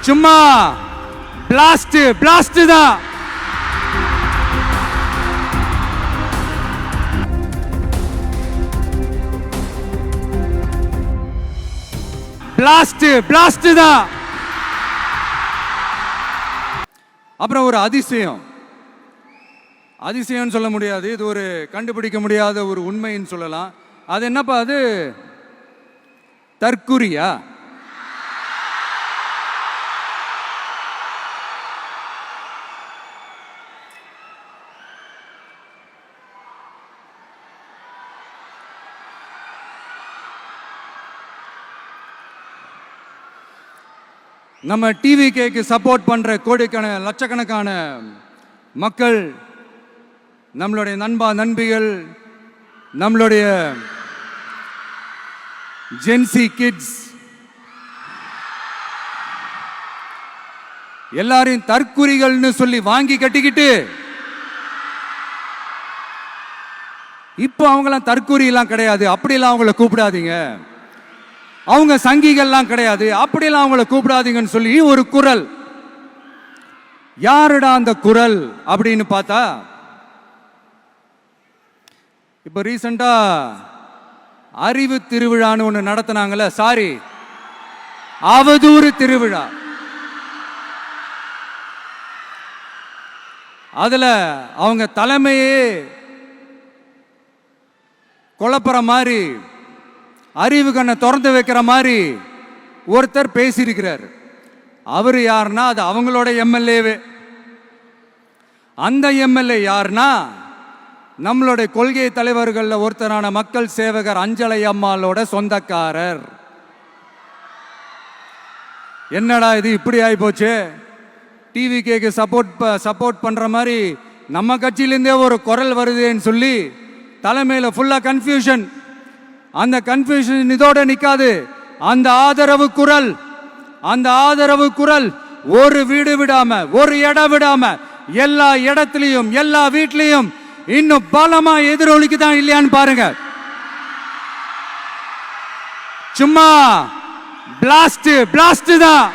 சும்மா blast blast தான். Blast blast தான். அப்புறம் ஒரு அதிசயம், அதிசயம்னு சொல்ல முடியாது, இது ஒரு கண்டுபிடிக்க முடியாத ஒரு உண்மைன்னு சொல்லலாம். அது என்னப்பா அது? தற்குறியா? நம்ம டிவிகேக்கு சப்போர்ட் பண்ற கோடிக்கணக்கான லட்சக்கணக்கான மக்கள், நம்மளுடைய நண்பா நண்பிகள், நம்மளுடைய ஜென்சி கிட்ஸ் எல்லாரையும் தற்குறிகள்னு சொல்லி வாங்கி கட்டிக்கிட்டு இப்போ அவங்களாம் தற்குறி எல்லாம் கிடையாது, அப்படிலாம் அவங்கள கூப்பிடாதீங்க, அவங்க சங்கிகள்லாம் கிடையாது, அப்படிலாம் அவங்கள கூப்பிடாதீங்கன்னு சொல்லி ஒரு குரல். யாருடா அந்த குரல் அப்படின்னு பார்த்தா, இப்ப ரீசெண்டா அறிவு திருவிழான்னு ஒன்று நடத்தினாங்கல்ல, சாரி அவதூறு திருவிழா. அதுல அவங்க தலைமையே குழப்பற மாதிரி, அறிவு கண்ணை திறந்து வைக்கிற மாதிரி ஒருத்தர் பேசியிருக்கிறார். அவர் யாருன்னா அது அவங்களோட எம்எல்ஏவே. அந்த எம்எல்ஏ யாருன்னா நம்மளுடைய கொள்கை தலைவர்கள் ஒருத்தரான மக்கள் சேவகர் அஞ்சலை அம்மாளோட சொந்தக்காரர். என்னடா இது இப்படி ஆகி போச்சு? டிவிகேக்கு சப்போர்ட் பண்ற மாதிரி நம்ம கட்சியிலேருந்தே ஒரு குரல் வருதுன்னு சொல்லி தலைமையில ஃபுல்லா கன்ஃபியூஷன். அந்த கன்ஃபியூஷன் இதோட நிக்காது. அந்த ஆதரவு குரல் ஒரு வீடு விடாம, ஒரு இடம் விடாம, எல்லா இடத்துலயும் எல்லா வீட்லயும் இன்னும் பலமா எதிரொலிக்கு தான் இல்லையான்னு பாருங்க. சும்மா பிளாஸ்ட் பிளாஸ்ட் தான்.